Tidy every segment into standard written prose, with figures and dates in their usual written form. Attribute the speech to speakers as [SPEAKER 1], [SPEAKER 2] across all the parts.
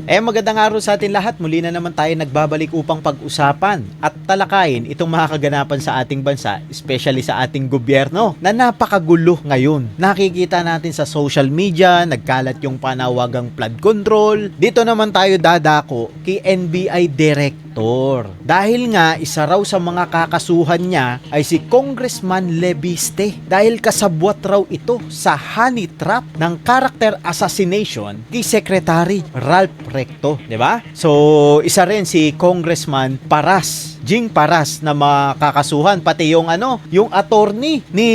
[SPEAKER 1] Magandang araw sa atin lahat. Muli na naman tayo nagbabalik upang pag-usapan at talakayin itong mga kaganapan sa ating bansa, especially sa ating gobyerno na napakagulo ngayon. Nakikita natin sa social media, nagkalat yung panawagang flood control. Dito naman tayo dadako kay NBI Director. Dahil nga, isa raw sa mga kakasuhan niya ay si Congressman Leviste. Dahil kasabwat raw ito sa honey trap ng character assassination kay Secretary Ralph Recto, 'di ba? So, isa rin si Congressman Jing Paras na makakasuhan, pati yung yung attorney ni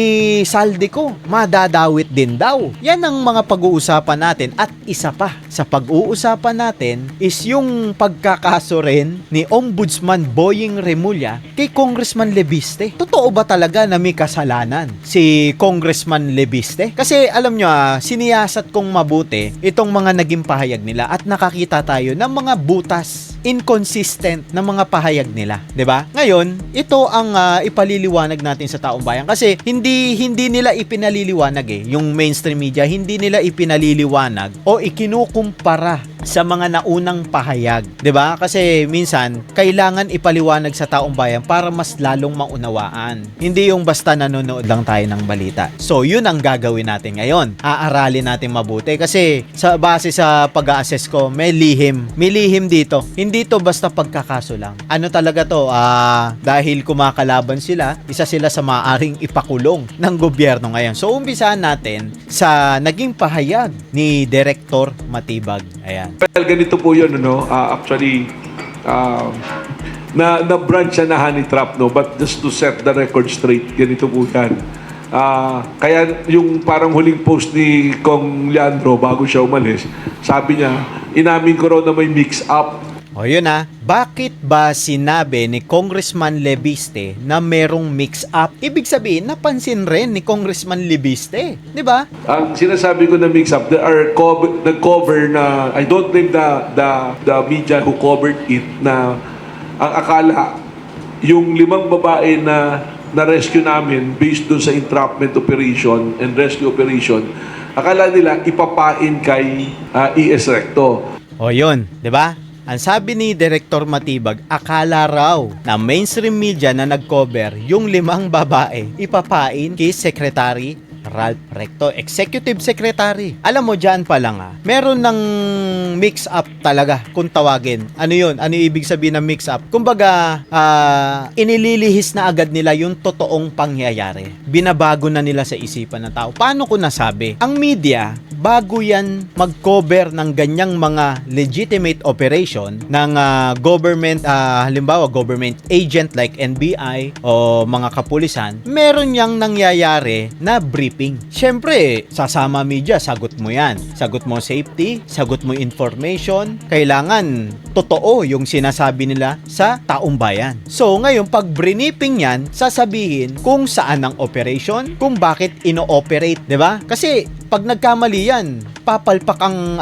[SPEAKER 1] Saldico, madadawit din daw. Yan ang mga pag-uusapan natin at isa pa sa pag-uusapan natin is yung pagkakaso rin ni Ombudsman Boying Remulla kay Congressman Leviste. Totoo ba talaga na may kasalanan si Congressman Leviste? Kasi alam nyo siniyasat kong mabuti itong mga naging pahayag nila at nakakita tayo ng mga butas, inconsistent na mga pahayag nila. 'Di ba? Ngayon, ito ang ipaliliwanag natin sa taong bayan kasi hindi nila ipinaliliwanag yung mainstream media, hindi nila ipinaliliwanag o ikinukumpara sa mga naunang pahayag, 'di ba? Kasi minsan kailangan ipaliwanag sa taong bayan para mas lalong maunawaan. Hindi yung basta nanonood lang tayo ng balita. So, 'yun ang gagawin natin ngayon. Aaralin natin mabuti kasi sa base sa pag-a-assess ko, may lihim dito. Hindi to basta pagkakaso lang. Ano talaga to? Dahil kumakalaban sila, isa sila sa maaaring ipakulong ng gobyerno ngayon. So, umpisahan natin sa naging pahayag ni Director Matibag. Ayan.
[SPEAKER 2] Well, ganito po yun, actually, na-branch siya na honey trap, but just to set the record straight, ganito po yan. Kaya yung parang huling post ni Kong Leandro bago siya umalis, sabi niya, inamin ko raw na may mix-up.
[SPEAKER 1] O yun bakit ba sinabi ni Congressman Leviste na merong mix-up? Ibig sabihin, napansin rin ni Congressman Leviste, di ba?
[SPEAKER 2] Ang sinasabi ko na mix-up, there are nag-cover na, I don't blame the media who covered it, na ang akala, yung 5 babae na rescue namin based doon sa entrapment operation and rescue operation, akala nila ipapain kay ES Recto.
[SPEAKER 1] O yun, di ba? Ang sabi ni Director Matibag, akala raw na mainstream media na nag-cover yung 5 babae ipapain kay Secretary Ralph Recto, Executive Secretary. Alam mo, dyan pa lang meron ng mix-up talaga kung tawagin. Ano yun? Ano ibig sabihin ng mix-up? Kumbaga, inililihis na agad nila yung totoong pangyayari. Binabago na nila sa isipan ng tao. Paano ko nasabi? Ang media, bago yan mag-cover ng ganyang mga legitimate operation ng government, halimbawa government agent like NBI o mga kapulisan, meron yang nangyayari na briefing. Siyempre, sasama media, sagot mo yan. Sagot mo safety, sagot mo information. Kailangan totoo yung sinasabi nila sa taong bayan. So, ngayon, pag briefing yan, sasabihin kung saan ang operation, kung bakit ino-operate, di ba? Kasi, pag nagkamali yan, papalpak ang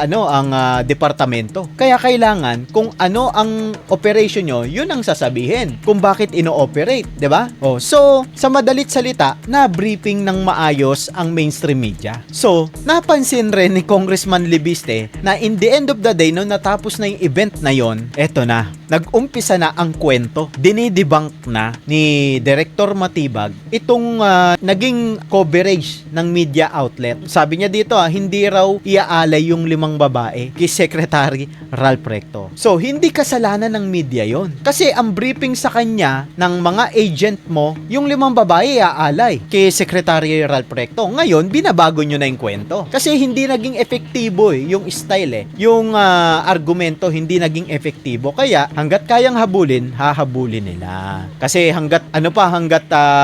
[SPEAKER 1] departamento. Kaya kailangan kung ano ang operation nyo, yun ang sasabihin kung bakit ino-operate, 'di ba? So sa madalit salita, na briefing ng maayos ang mainstream media. So, napansin rin ni Congressman Leviste na in the end of the day, nung natapos na yung event na yon, eto na, nag-umpisa na ang kwento. Dinidebunk na ni Director Matibag itong naging coverage ng media outlet. Sabi niya dito, hindi raw iaalay yung 5 babae kay Secretary Ralph Recto. So, hindi kasalanan ng media yon. Kasi ang briefing sa kanya ng mga agent mo, yung 5 babae iaalay kay Secretary Ralph Recto. Ngayon, binabago nyo na yung kwento. Kasi hindi naging efektibo yung style Yung argumento hindi naging efektibo. Kaya, hanggat kayang habulin, hahabulin nila. Kasi hanggat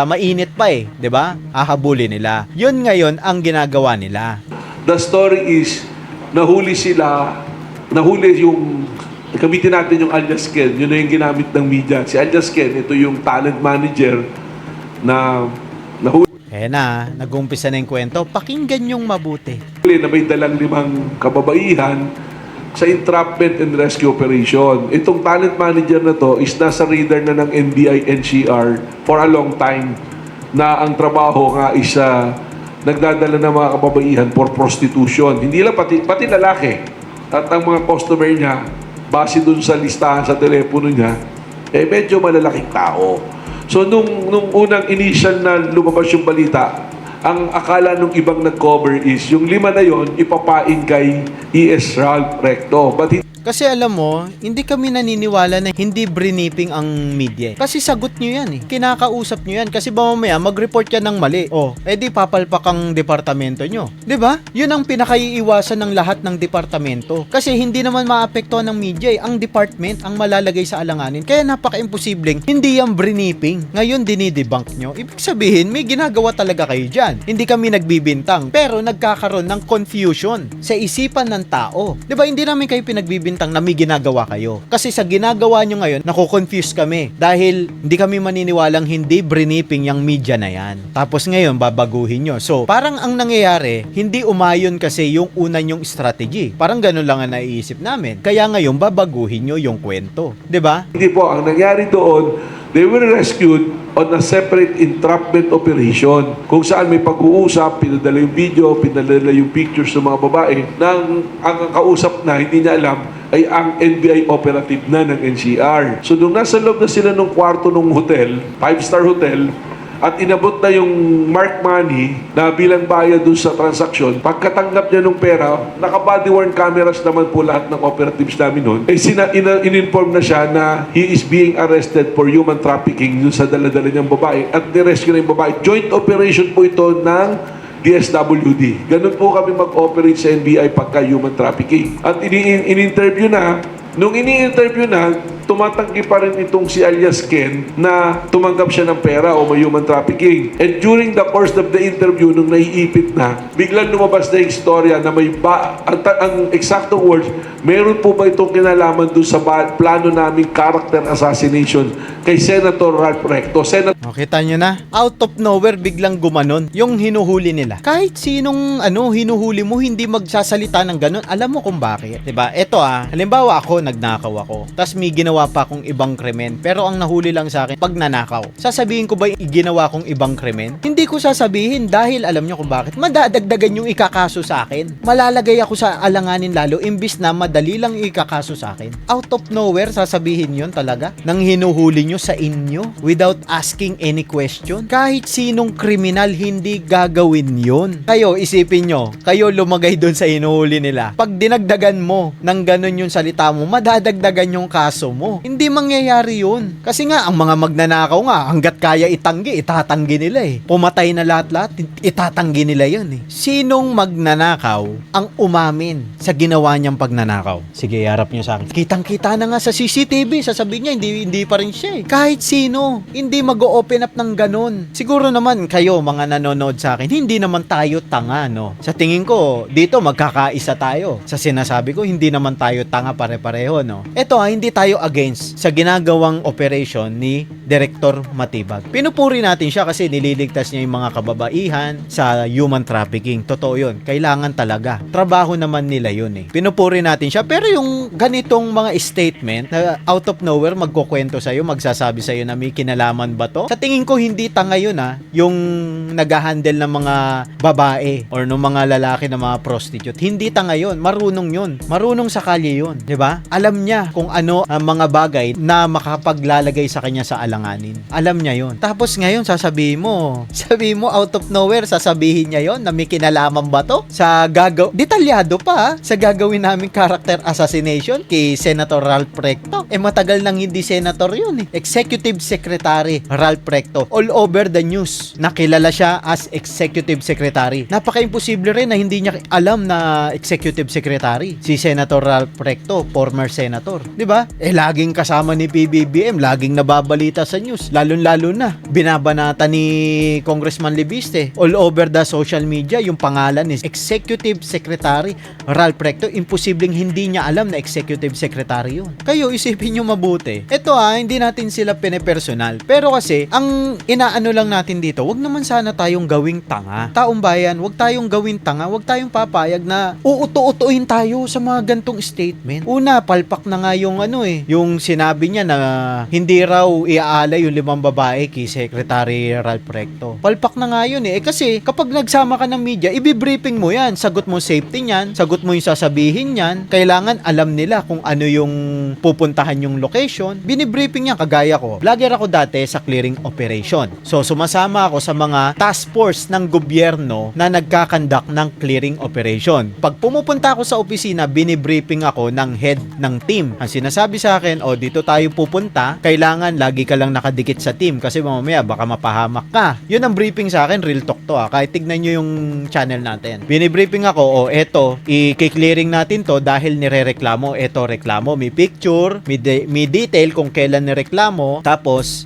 [SPEAKER 1] mainit pa 'di ba? Hahabulin nila. Yun ngayon ang ginagawa nila.
[SPEAKER 2] The story is, nahuli yung, gamitin natin yung alias Ken, yun na yung ginamit ng media. Si alias Ken, ito yung talent manager na nahuli.
[SPEAKER 1] Nag-umpisa na yung kwento. Pakinggan yung mabuti.
[SPEAKER 2] Na may dalang 5 kababaihan sa entrapment and rescue operation. Itong talent manager na to is nasa radar na ng NBI NCR for a long time, na ang trabaho nga is nagdadala ng mga kababaihan for prostitution. Hindi lang, pati lalaki. at ang mga customer niya, base dun sa listahan sa telepono niya, medyo malalaking tao. So, nung unang initial na lumabas yung balita, ang akala nung ibang nag-cover is yung 5 na yon ipapain kay E.S. Ralph Recto. But
[SPEAKER 1] Kasi alam mo, hindi kami naniniwala na hindi briefing ang media. Kasi sagot nyo yan eh. Kinakausap nyo yan. Kasi ba mamaya mag-report yan ng mali. O, edi papalpak ang departamento nyo. 'Di ba? Yun ang pinakaiiwasan ng lahat ng departamento. Kasi hindi naman maapektuhan ng media eh. Ang department ang malalagay sa alanganin. Kaya napaka-imposibleng hindi yan briefing. Ngayon dinidebunk nyo. Ibig sabihin, may ginagawa talaga kayo dyan. Hindi kami nagbibintang. Pero nagkakaroon ng confusion sa isipan ng tao. 'Di ba? Hindi namin kayo pinagbibintang na may ginagawa kayo. Kasi sa ginagawa nyo ngayon, nako-confuse kami. Dahil hindi kami maniniwalang hindi briefing yung media na yan. Tapos ngayon, babaguhin nyo. So, parang ang nangyayari, hindi umayon kasi yung una nyong strategy. Parang ganun lang ang naiisip namin. Kaya ngayon, babaguhin nyo yung kwento. 'Di ba?
[SPEAKER 2] hindi po, ang nangyari doon, they were rescued on a separate entrapment operation kung saan may pag-uusap, pinadala yung video, pinadala yung pictures ng mga babae nang ang kausap na hindi niya alam ay ang NBI operative na ng NCR. So nung nasa loob na sila ng kwarto ng hotel, 5-star hotel, at inabot na yung mark money na bilang bayad dun sa transaksyon, pagkatanggap niya ng pera, naka-body worn cameras naman po lahat ng operatives namin nun, in-inform na siya na he is being arrested for human trafficking dun sa dala-dala niyang babae at nirescue na yung babae. Joint operation po ito ng DSWD. Ganun po kami mag-operate sa NBI pagka human trafficking. At in-interview na, nung ini-interview na, tumatanggi pa rin itong si alias Ken na tumanggap siya ng pera o may human trafficking. And during the course of the interview, nung naiipit na, biglang lumabas na yung istorya na may ang eksaktong words, meron po ba itong kinalaman doon sa plano naming character assassination kay Senator Ralph Recto?
[SPEAKER 1] O, kita nyo na? Out of nowhere, biglang gumanon yung hinuhuli nila. Kahit sinong hinuhuli mo, hindi magsasalita ng ganon. Alam mo kung bakit? Diba? Eto halimbawa ako, nagnakaw ako. Tapos may ginawa pa akong ibang krimen. Pero ang nahuli lang sa akin, pag nanakaw. Sasabihin ko ba ginawa kong ibang krimen? Hindi ko sasabihin dahil alam nyo kung bakit. Madadagdagan yung ikakaso sa akin. Malalagay ako sa alanganin lalo, imbis na madali lang ikakaso sa akin. Out of nowhere, sasabihin yun talaga. Nang hinuhuli nyo sa inyo without asking any question. Kahit sinong kriminal, hindi gagawin yun. Kayo, isipin nyo, kayo lumagay doon sa hinuhuli nila. Pag dinagdagan mo ng ganun yung salita mo, madadagdagan yung kaso mo. Hindi mangyayari yun. Kasi nga, ang mga magnanakaw nga, hanggat kaya itanggi, itatanggi nila eh. Pumatay na lahat-lahat, itatanggi nila yun eh. Sinong magnanakaw ang umamin sa ginawa niyang pagnanakaw? Sige, harap niyo sa akin. Kitang-kita na nga sa CCTV, sasabihin niya, hindi pa rin siya eh. Kahit sino, hindi mag-open up ng ganun. Siguro naman kayo, mga nanonood sa akin, hindi naman tayo tanga, no? Sa tingin ko, dito magkakaisa tayo. Sa sinasabi ko, hindi naman tayo tanga pare-pareho, no? Ito hindi tayo against sa ginagawang operation ni Director Matibag. Pinupuri natin siya kasi nililigtas niya yung mga kababaihan sa human trafficking. Totoo yun. Kailangan talaga. Trabaho naman nila yun eh. Pinupuri natin siya. Pero yung ganitong mga statement na out of nowhere magkukwento sa'yo, magsasabi sa'yo na may kinalaman ba to? Sa tingin ko hindi tanga yun yung nag-handle ng mga babae or ng mga lalaki na mga prostitute. Hindi tanga yun. Marunong yun. Marunong sa kalye yun. Diba? Alam niya kung ano ang mga bagay na makapaglalagay sa kanya sa alanganin. Alam niya yon. Tapos ngayon sasabihin mo out of nowhere, sasabihin niya yon na may kinalaman ba to sa detalyado pa sa gagawin namin character assassination kay Senator Ralph Recto. Matagal nang hindi senator yun eh. Executive Secretary Ralph Recto. All over the news. Nakilala siya as Executive Secretary. Napaka-imposible rin na hindi niya alam na Executive Secretary si Senator Ralph Recto, former senator. 'Di ba? Laging kasama ni PBBM, laging nababalita sa news. Lalo-lalo na binabanata ni Congressman Libiste. All over the social media, yung pangalan is Executive Secretary Ralph Recto. Imposibleng hindi niya alam na Executive Secretary yun. Kayo, isipin nyo mabuti. Ito hindi natin sila pinepersonal. Pero kasi, ang inaano lang natin dito, wag naman sana tayong gawing tanga. Taong bayan, wag tayong gawing tanga, wag tayong papayag na uuto-utuin tayo sa mga gantong statement. Una, palpak na nga yung yung sinabi niya na hindi raw nag-aalay yung 5 babae kay Secretary Ralph Recto. Palpak na nga yun eh. Kasi kapag nagsama ka ng media, ibibriefing mo yan. Sagot mo safety niyan, sagot mo yung sasabihin niyan. Kailangan alam nila kung ano yung pupuntahan yung location. Binibriefing niya kagaya ko. Vlogger ako dati sa clearing operation. So sumasama ako sa mga task force ng gobyerno na nagkakandak ng clearing operation. Pag pumupunta ako sa opisina, binibriefing ako ng head ng team. Ang sinasabi sa akin, dito tayo pupunta, kailangan lagi ka lang nakadikit sa team kasi mamaya baka mapahamak ka. Yun ang briefing sa akin, real talk to kahit tignan nyo yung channel natin. Binibriefing ako, eto, i-clearing natin to dahil nirereklamo, eto reklamo, may picture, may detail kung kailan nireklamo, tapos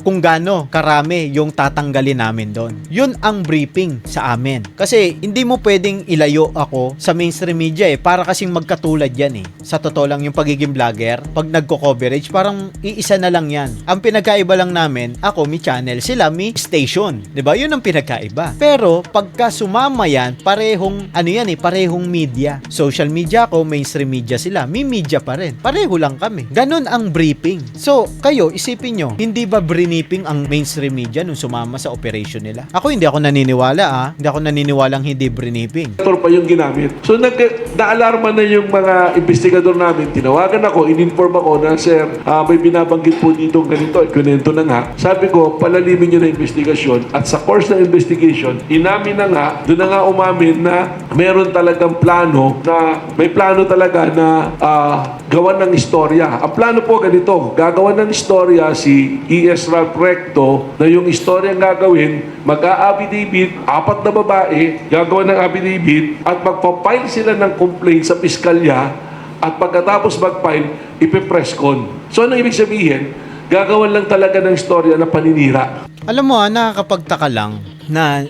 [SPEAKER 1] kung gaano karami yung tatanggalin namin doon. Yun ang briefing sa amin. Kasi hindi mo pwedeng ilayo ako sa mainstream media para kasing magkatulad yan Sa totoo lang yung pagiging vlogger, pag nagko-coverage, parang iisa na lang yan. Ang pinagkaiba lang namin, ako may channel, sila may station. 'Di ba? Yun ang pinagkaiba. Pero pagka sumama yan, parehong parehong media. Social media ko, mainstream media sila. May media pa rin. Pareho lang kami. Ganon ang briefing. So, kayo, isipin nyo, hindi ba briefing ang mainstream media nung sumama sa operation nila? Ako hindi ako naniniwala Hindi ako naniniwalang hindi briefing.
[SPEAKER 2] Motor pa yung ginamit. So na-alarma na yung mga investigador namin. Tinawagan ako, in-inform ako na, sir, may binabanggit po dito ganito at ganito na nga. Sabi ko, palalimin nyo na investigasyon at sa course ng investigation, inamin na nga, doon na nga umamin na meron talagang plano na, may plano talaga na gawan ng istorya. Ang plano po ganito, gagawan ng istorya si E.S. Ralph Recto na yung istorya ang gagawin, mag-a-affidavit, 4 na babae, gagawan ng affidavit at magpa-file sila ng complaint sa piskalya at pagkatapos mag-file, ipipress con. So ano ibig sabihin? Gagawan lang talaga ng istorya na paninira.
[SPEAKER 1] Alam mo nakakapagtaka lang na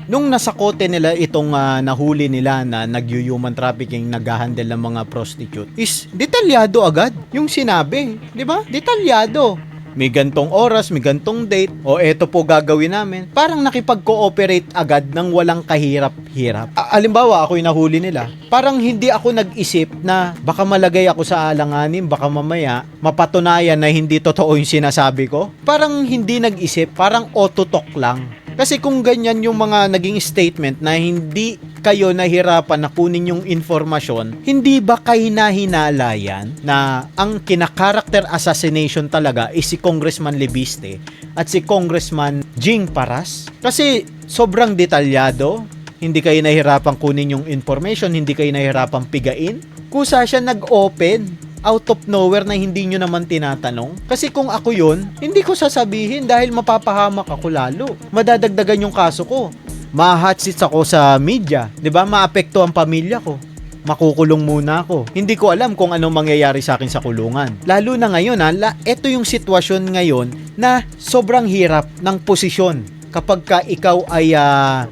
[SPEAKER 1] nung nasa kote nila itong nahuli nila na nag-human trafficking, nag-handle ng mga prostitute, is detalyado agad yung sinabi. Di ba? Detalyado. May gantong oras, may gantong date, eto po gagawin namin. Parang nakipag-cooperate agad ng walang kahirap-hirap. Alimbawa, ako yung nahuli nila. Parang hindi ako nag-isip na baka malagay ako sa alanganin, baka mamaya mapatunayan na hindi totoo yung sinasabi ko. Parang hindi nag-isip, parang auto-talk lang. Kasi kung ganyan yung mga naging statement na hindi kayo nahirapan na kunin yung informasyon, hindi ba kahina-hinala yan na ang kinakarakter assassination talaga is si Congressman Libiste at si Congressman Jing Paras? Kasi sobrang detalyado, hindi kayo nahirapan kunin yung information, hindi kayo nahirapan pigain. Kusa siya nag-open out of nowhere na hindi nyo naman tinatanong. Kasi kung ako yun, hindi ko sasabihin dahil mapapahamak ako lalo. Madadagdagan yung kaso ko. Ma-hot seats ako sa media. 'Di ba? Maapekto ang pamilya ko. Makukulong muna ako. Hindi ko alam kung anong mangyayari sa akin sa kulungan. Lalo na ngayon ito yung sitwasyon ngayon na sobrang hirap ng posisyon. Kapag ka ikaw ay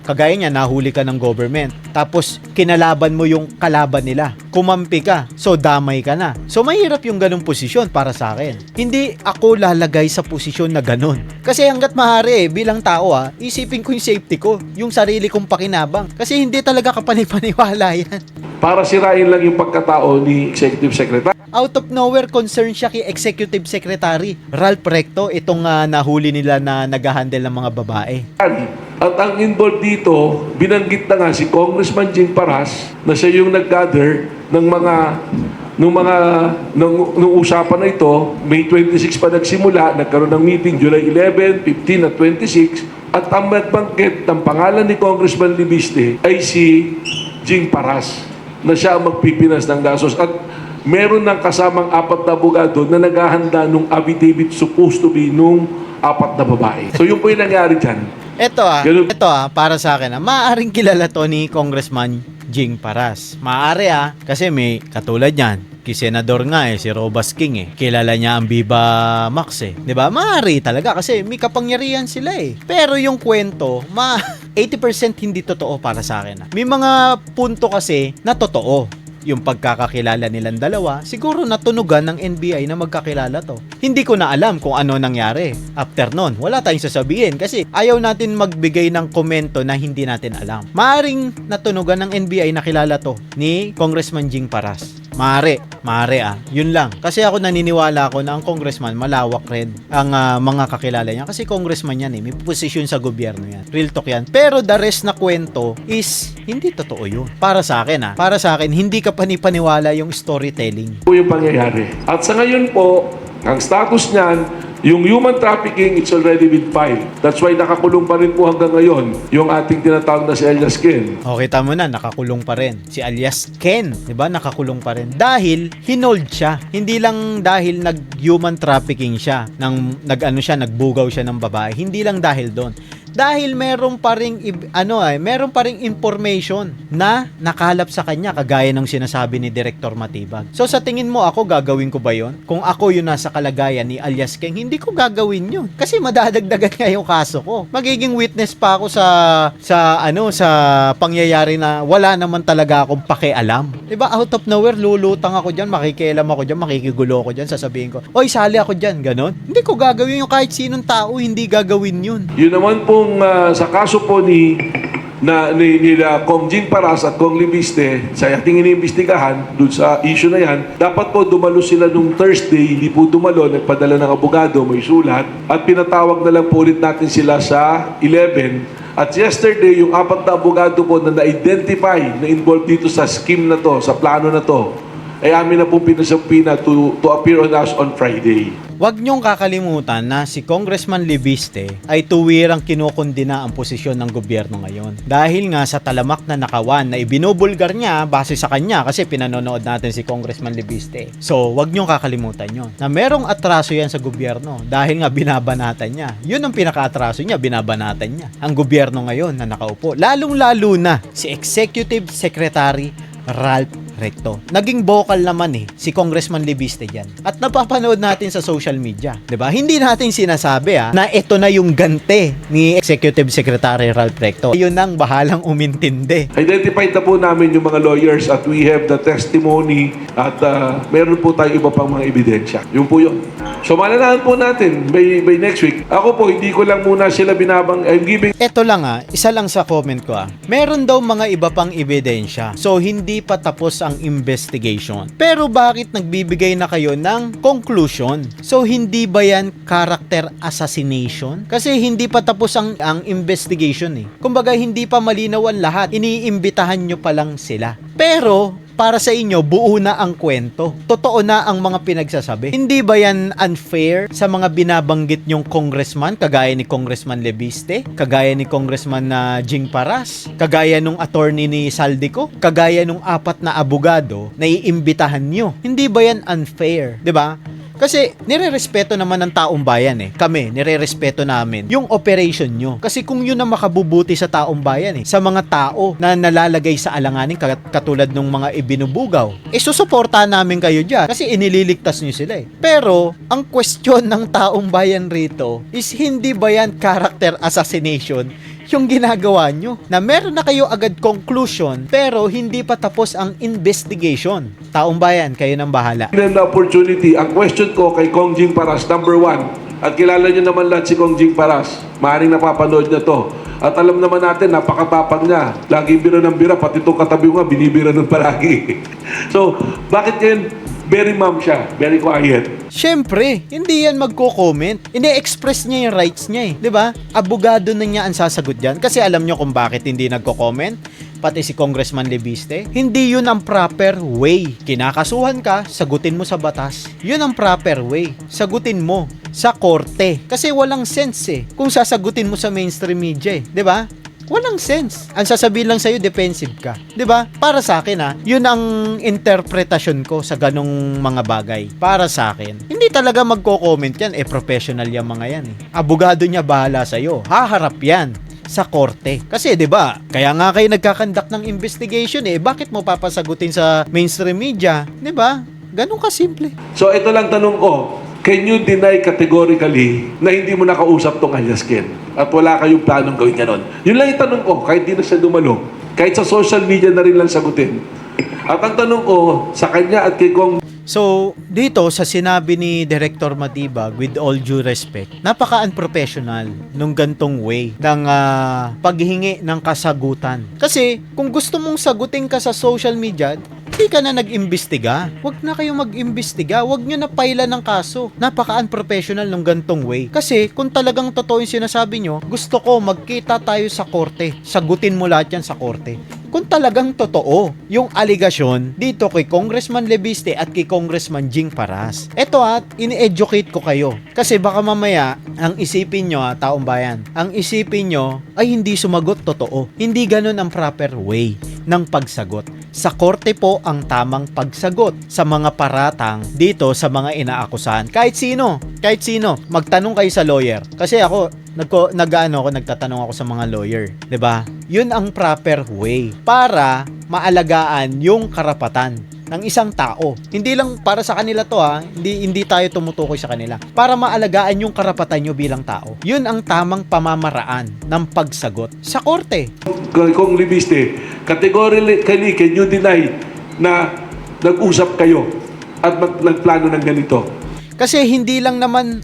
[SPEAKER 1] kagaya niya, nahuli ka ng government, tapos kinalaban mo yung kalaban nila, kumampi ka, so damay ka na. So mahirap yung ganung posisyon para sa akin. Hindi ako lalagay sa posisyon na ganun. Kasi hanggat maaari bilang tao isipin ko yung safety ko, yung sarili kong pakinabang. Kasi hindi talaga kapanipaniwala yan.
[SPEAKER 2] Para sirain lang yung pagkatao ni Executive Secretary.
[SPEAKER 1] Out of nowhere, concern siya kay Executive Secretary Ralph Recto, itong nahuli nila na nag-handle ng mga babae.
[SPEAKER 2] At ang involved dito, binanggit na nga si Congressman Jing Paras na siya yung nag-gather ng nung usapan na ito. May 26 pa nagsimula, nagkaroon ng meeting July 11, 15 at 26. At ang nagbanggit ng pangalan ni Congressman Libiste ay si Jing Paras na siya ang magpipinas ng gasos. At meron ng kasamang 4 na abogado na naghahanda nung affidavit supposed to be nung 4 na babae. So yun po yung nangyari dyan.
[SPEAKER 1] Ito para sa akin maaaring kilala to ni Congressman Jing Paras. Maaari kasi may katulad niyan. Ki senador nga si Robas King Kilala niya ang Viva Max 'Di ba? Maaari talaga kasi may kapangyarihan sila Pero yung kwento, 80% hindi totoo para sa akin. May mga punto kasi na totoo. Yung pagkakakilala nilang dalawa, siguro natunugan ng NBI na magkakilala to. Hindi ko na alam kung ano nangyari. After nun, wala tayong sasabihin kasi ayaw natin magbigay ng komento na hindi natin alam. Maaring natunugan ng NBI na kilala to ni Congressman Jing Paras. Maaari yun lang. Kasi ako naniniwala ako na ang congressman malawak rin ang mga kakilala niya. Kasi congressman yan may posisyon sa gobyerno yan. Real talk yan. Pero the rest na kwento is hindi totoo yun. Para sa akin Para sa akin, hindi ka panipaniwala yung storytelling.
[SPEAKER 2] Po yung pangyayari. At sa ngayon po, ang status niyan, yung human trafficking, it's already been filed. That's why nakakulong pa rin po hanggang ngayon yung ating tinatawag na si Elias Ken.
[SPEAKER 1] O, kita mo na, nakakulong pa rin. Si alias Ken, di ba? Nakakulong pa rin. Dahil, hinold siya. Hindi lang dahil nag-human trafficking siya, nagbugaw siya ng babae. Hindi lang dahil doon. Dahil meron pa ring information na nakalap sa kanya kagaya ng sinasabi ni Director Matibag. So sa tingin mo ako gagawin ko ba 'yon? Kung ako yung nasa kalagayan ni alias King, hindi ko gagawin 'yon. Kasi madadagdagan nga yung kaso ko. Magiging witness pa ako sa pangyayari na wala naman talaga akong pakialam. 'Di ba? Out of nowhere lulutang ako diyan, makikialam ako diyan, makikigulo ako diyan, sasabihin ko, "Oy, sali ako diyan." Ganon. Hindi ko gagawin yung kahit sinong tao, hindi gagawin 'yun.
[SPEAKER 2] Yun naman po sa kaso po nila Kong Jing Paras at Kong Libiste sa ating iniimbestigahan doon sa issue na yan, dapat po dumalo sila nung Thursday, hindi po dumalo, nagpadala ng abogado, may sulat, at pinatawag na lang po ulit natin sila sa 11. At yesterday, yung 4 na abogado po na na-identify na involved dito sa scheme na to, sa plano na to, ay amin na pong pinasampina to appear on us on Friday.
[SPEAKER 1] Huwag niyong kakalimutan na si Congressman Libiste ay tuwirang kinukundina ang posisyon ng gobyerno ngayon. Dahil nga sa talamak na nakawan na ibinubulgar niya base sa kanya kasi pinanonood natin si Congressman Libiste. So, huwag niyong kakalimutan yon na merong atraso yan sa gobyerno dahil nga binabanatan niya. Yun ang pinaka-atraso niya, binabanatan niya. Ang gobyerno ngayon na nakaupo. Lalong-lalo na si Executive Secretary Ralph Recto. Naging vocal naman si Congressman Libiste diyan. At napapanood natin sa social media, 'di ba? Hindi natin sinasabi na ito na yung gante ni Executive Secretary Ralph Recto. Yun ang bahalang umintindi.
[SPEAKER 2] Identified na po namin yung mga lawyers at we have the testimony at meron po tayo iba pang mga ebidensya. Yun po yun. So malalaman po natin by next week. Ako po, hindi ko lang muna sila I'm giving...
[SPEAKER 1] Ito lang isa lang sa comment ko Meron daw mga iba pang ebidensya. So hindi pa tapos ang investigation. Pero bakit nagbibigay na kayo ng conclusion? So hindi ba yan character assassination? Kasi hindi pa tapos ang investigation Kumbaga hindi pa malinaw ang lahat. Iniimbitahan nyo pa lang sila. Pero para sa inyo, buo na ang kwento. Totoo na ang mga pinagsasabi. Hindi ba yan unfair sa mga binabanggit nyong congressman, kagaya ni Congressman Libiste, kagaya ni Congressman Jing Paras, kagaya nung attorney ni Saldico, kagaya nung 4 na abogado na iimbitahan nyo? Hindi ba yan unfair? 'Di ba? Kasi nirerespeto naman ng taong bayan Kami, nirerespeto namin yung operation nyo. Kasi kung yun ang makabubuti sa taong bayan sa mga tao na nalalagay sa alanganin katulad ng mga ibinubugaw, susuportahan namin kayo dyan kasi inililigtas nyo sila Pero, ang question ng taong bayan rito is hindi ba yan character assassination yung ginagawa nyo? Na meron na kayo agad conclusion pero hindi pa tapos ang investigation. Taong bayan, kayo nang bahala.
[SPEAKER 2] The opportunity, ang question ko kay Kong Jing Paras, number 1, at kilala nyo naman lahat si Kong Jing Paras, maaaring napapanood niya to. At alam naman natin, napakatapang niya. Laging bira ng bira, pati itong katabi mo nga, binibira nun palagi. So, bakit yan? Very ma'am siya, very quiet.
[SPEAKER 1] Siyempre, hindi yan magko-comment. Ine-express niya yung rights niya 'di ba? Abogado na niya ang sasagot diyan kasi alam niyo kung bakit hindi nagko-comment. Pati si Congressman Libiste, hindi yun ang proper way. Kinakasuhan ka, sagutin mo sa batas. Yun ang proper way. Sagutin mo sa korte. Kasi walang sense kung sasagutin mo sa mainstream media 'di ba? Walang sense. Ang sasabihin lang sa'yo, defensive ka. 'Di ba? Para sa akin yun ang interpretasyon ko sa ganong mga bagay. Para sa akin. Hindi talaga magko-comment yan. Professional yung mga yan Abogado niya bahala sa'yo. Haharap yan sa korte. Kasi 'di ba? Kaya nga kayo nagkakandak ng investigation bakit mo papasagutin sa mainstream media? 'Di ba? Ganun ka simple.
[SPEAKER 2] So ito lang tanong ko, can you deny categorically na hindi mo nakausap tong Alias Ken? At wala kayong planong gawin ganon? Yun lang yung tanong ko, kahit di na siya dumalo. Kahit sa social media na rin lang sagutin. At ang tanong ko, sa kanya at kay Kong
[SPEAKER 1] So, dito sa sinabi ni Director Matibag, with all due respect, napaka-unprofessional nung gantong way ng paghingi ng kasagutan. Kasi, kung gusto mong sagutin ka sa social media, hindi ka na nag-imbestiga. Huwag na kayong mag-imbestiga. Huwag nyo na paila ng kaso. Napaka-unprofessional nung gantong way. Kasi kung talagang totoo yung sinasabi nyo, gusto ko magkita tayo sa korte. Sagutin mo lahat yan sa korte. Kung talagang totoo yung aligasyon dito kay Congressman Leviste at kay Congressman Jing Paras. Eto ini-educate ko kayo. Kasi baka mamaya, ang isipin nyo taong bayan, ang isipin nyo ay hindi sumagot totoo. Hindi ganun ang proper way ng pagsagot. Sa korte po ang tamang pagsagot sa mga paratang dito sa mga inaakusahan. Kahit sino, magtanong kayo sa lawyer. Kasi ako, nagtatanong ako sa mga lawyer, 'di ba? 'Yun ang proper way para maalagaan yung karapatan ng isang tao. Hindi lang para sa kanila to hindi tayo tumutukoy sa kanila. Para maalagaan yung karapatan nyo bilang tao. 'Yun ang tamang pamamaraan ng pagsagot sa korte.
[SPEAKER 2] Kung Libiste, categorically, can you deny na nag-usap kayo at nagplano ng ganito?
[SPEAKER 1] Kasi hindi lang naman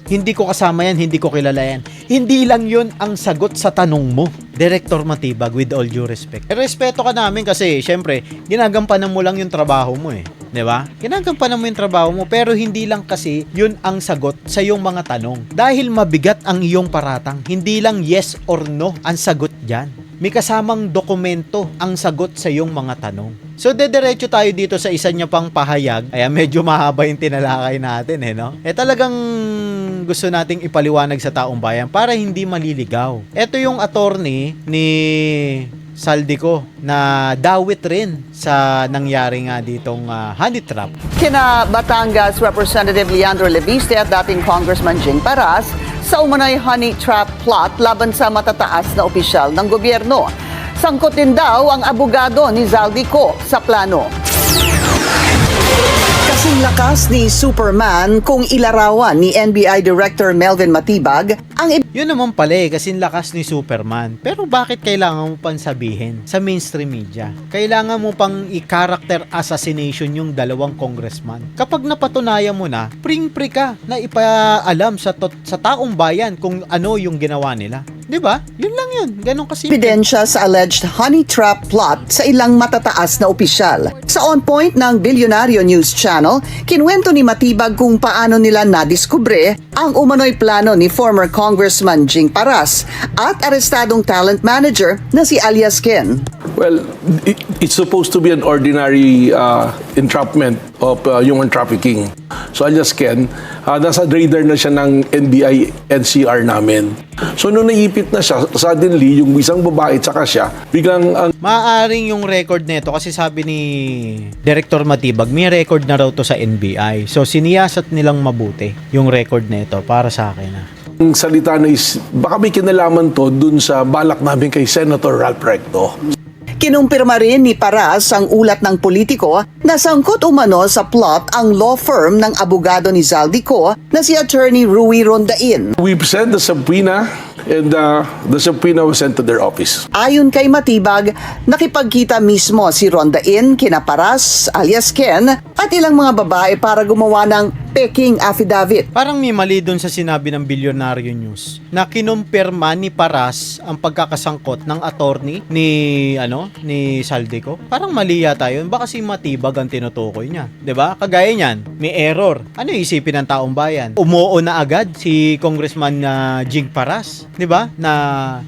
[SPEAKER 1] hindi ko kasama yan, hindi ko kilala yan. Hindi lang yun ang sagot sa tanong mo, Director Matibag, with all due respect. Respeto ka namin kasi, syempre, ginagampanan mo lang yung trabaho mo 'di ba? Ginagampanan mo yung trabaho mo, pero hindi lang kasi yun ang sagot sa iyong mga tanong. Dahil mabigat ang iyong paratang, hindi lang yes or no ang sagot diyan. May kasamang dokumento ang sagot sa iyong mga tanong. So, dediretso tayo dito sa isa niya pang pahayag. Ayan, medyo mahaba yung tinalakay natin, no? Talagang gusto nating ipaliwanag sa taong bayan para hindi maliligaw. Ito yung attorney ni Saldico na dawit rin sa nangyari nga ditong honey trap.
[SPEAKER 3] Kina Batangas Representative Leandro Leviste at dating Congressman Jing Paras sa umano'y honey trap plot laban sa matataas na opisyal ng gobyerno. Sangkot din daw ang abogado ni Zaldico sa plano. Kasing lakas ni Superman kung ilarawan ni NBI Director Melvin Matibag ang
[SPEAKER 1] Yun naman pala kasing lakas ni Superman. Pero bakit kailangan mo pang sabihin sa mainstream media? Kailangan mo pang i-character assassination yung dalawang congressman. Kapag napatunayan mo na, pring-pri ka na ipaalam sa taong bayan kung ano yung ginawa nila. 'Di ba? Yun lang yun. Ganun kasi.
[SPEAKER 3] ebidensya sa alleged honey trap plot sa ilang matataas na opisyal. Sa On Point ng Bilyonaryo News Channel, kinwento ni Matibag kung paano nila nadiskubre ang umano'y plano ni former Congressman Jing Paras at arestadong talent manager na si Alias Ken.
[SPEAKER 4] Well, it's supposed to be an ordinary entrapment of human trafficking. So alias Ken, nasa radar na siya ng NBI NCR namin. So nung naipit na siya, suddenly yung isang babae tsaka siya, biglang
[SPEAKER 1] Maaring yung record nito kasi sabi ni Director Matibag, may record na raw to sa NBI. So siniyasat nilang mabuti yung record nito para sa akin.
[SPEAKER 4] ang salita na is, baka may kinalaman to dun sa balak namin kay Senator Ralph Recto.
[SPEAKER 3] Kinumpirma rin ni Paras ang ulat ng politiko na sangkot umano sa plot ang law firm ng abogado ni Zaldico na si Attorney Rui Rondain.
[SPEAKER 4] We've sent the subpoena and the subpoena was sent to their office.
[SPEAKER 3] Ayon kay Matibag, nakipagkita mismo si Rondain kina Paras alias Ken at ilang mga babae para gumawa ng peking affidavit.
[SPEAKER 1] Parang may mali dun sa sinabi ng Bilyonaryo News na kinumpirma ni Paras ang pagkakasangkot ng attorney ni Saldico. Parang mali yata yun. Baka si Matibag ang tinutukoy niya. 'Di ba? Kagaya niyan, may error. Ano isipin ng taong bayan? Umuo na agad si Congressman Jing Paras, 'di ba? Na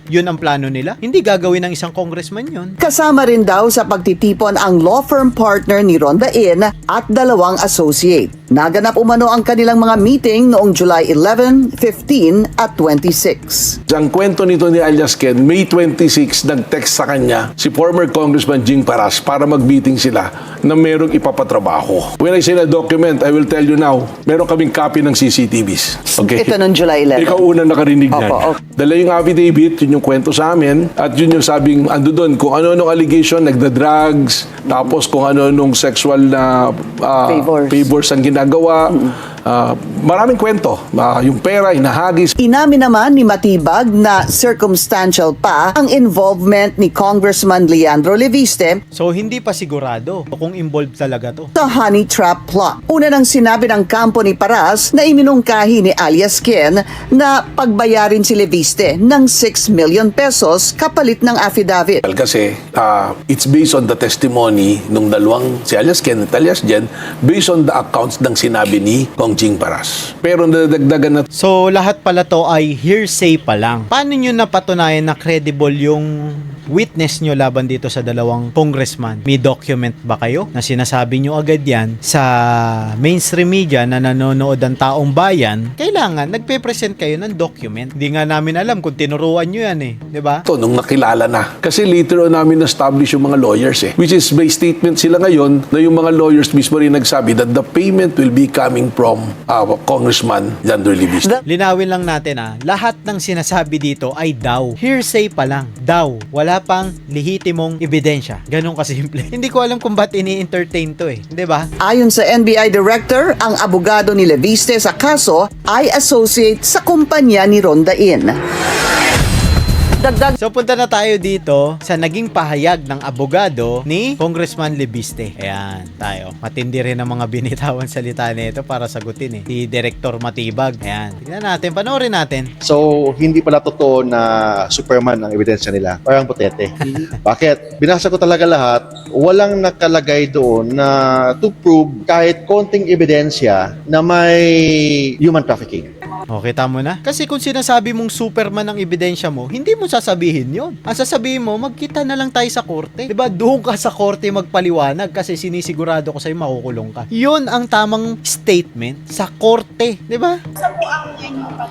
[SPEAKER 1] yun ang plano nila. Hindi gagawin ng isang congressman yun.
[SPEAKER 3] Kasama rin daw sa pagtitipon ang law firm partner ni Rondain at dalawang associate. Naganap umano ang kanilang mga meeting noong July 11, 15 at 26.
[SPEAKER 4] Ang kwento nito ni alias Ken, May 26, nag-text sa kanya si former Congressman Jing Paras para mag-meeting sila na merong ipapatrabaho. When I say na document, I will tell you now, meron kaming copy ng CCTVs. Okay?
[SPEAKER 3] Ito noong July 11.
[SPEAKER 4] Ikaw unang nakarinig na.
[SPEAKER 3] Opo, okay.
[SPEAKER 4] Dala yung affidavit, yun yung kwento sa amin, at yun yung sabing, ando doon, kung ano-anong allegation, nagda-drugs, tapos kung ano-anong sexual na
[SPEAKER 3] Favors
[SPEAKER 4] ang ginagawa, Maraming kwento. Yung pera, inahagis.
[SPEAKER 3] Inamin naman ni Matibag na circumstantial pa ang involvement ni Congressman Leandro Leviste
[SPEAKER 1] So hindi pa sigurado kung involved talaga to.
[SPEAKER 3] sa honey trap plot. Una nang sinabi ng kampo ni Paras na iminungkahi ni alias Ken na pagbayarin si Leviste ng 6 million pesos kapalit ng affidavit.
[SPEAKER 4] Kasi it's based on the testimony nung dalawang si alias Ken at alias Jen, based on the accounts ng sinabi ni Kong Jing Paras. Pero nadagdagan na
[SPEAKER 1] So lahat pala to ay hearsay pa lang. Paano nyo napatunayan na credible yung witness nyo laban dito sa dalawang congressman? May document ba kayo na sinasabi nyo agad yan sa mainstream media na nanonood ang taong bayan? Kailangan nagpe-present kayo ng document. Hindi nga namin alam kung tinuruan nyo yan eh. 'Di ba?
[SPEAKER 4] to nung nakilala na. Kasi later on namin na-establish yung mga lawyers which is by statement sila ngayon na yung mga lawyers mismo rin nagsabi that the payment will be coming from Congressman Leandro Leviste.
[SPEAKER 1] Linawin lang natin lahat ng sinasabi dito ay daw. Hearsay pa lang. Daw. Wala pang lehitimong ebidensya. Ganun kasimple. Hindi ko alam kung ba't ini-entertain to eh. 'Di ba?
[SPEAKER 3] Ayon sa NBI Director, ang abogado ni Leviste sa kaso ay associate sa kumpanya ni Ronda Inn. Dagdag
[SPEAKER 1] So punta na tayo dito sa naging pahayag ng abogado ni Congressman Leviste. Ayan, tayo. Matindi rin ang mga binitawan salita nito para sagutin si Director Matibag. Ayan, tignan natin, panoorin natin.
[SPEAKER 5] So, hindi pala totoo na Superman ang ebidensya nila. Parang putete. Bakit? Binasa ko talaga lahat. Walang nakalagay doon na to prove kahit konting ebidensya na may human trafficking.
[SPEAKER 1] O, kita mo na? Kasi kung sinasabi mong Superman ang ebidensya mo, hindi mo sasabihin yon. Ang sasabihin mo, magkita na lang tayo sa korte. Diba? Doon ka sa korte magpaliwanag kasi sinisigurado ko sa'yo makukulong ka. Yun ang tamang statement sa korte. Diba?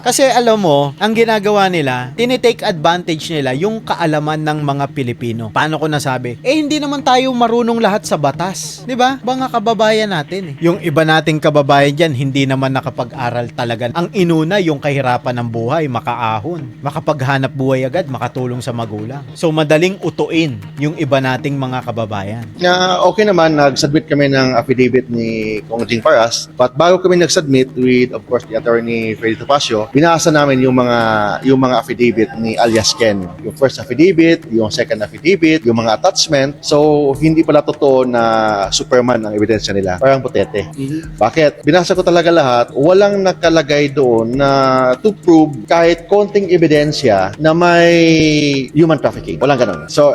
[SPEAKER 1] Kasi alam mo, ang ginagawa nila, tinitake advantage nila yung kaalaman ng mga Pilipino. Paano ko nasabi? Hindi naman tayo marunong lahat sa batas. 'Di ba? Mga kababayan natin. Yung iba nating kababayan diyan, hindi naman nakapag-aral talaga. Ang inuna yung kahirapan ng buhay, makaahon, makapaghanap buhay agad, makatulong sa magulang. So madaling utuin yung iba nating mga kababayan.
[SPEAKER 5] Na okay naman, nag-submit kami ng affidavit ni Kong Jing Paras. But bago kami nag-submit with, of course, the attorney Freddy Topacio, binasa namin yung mga affidavit ni alias Ken. Yung first affidavit, yung second affidavit, yung mga attachment. So, hindi pala totoo na Superman ang ebidensya nila. Parang putete. Bakit? Binasa ko talaga lahat. Walang nakalagay doon na to prove kahit konting ebidensya na may human trafficking. Walang ganun. So,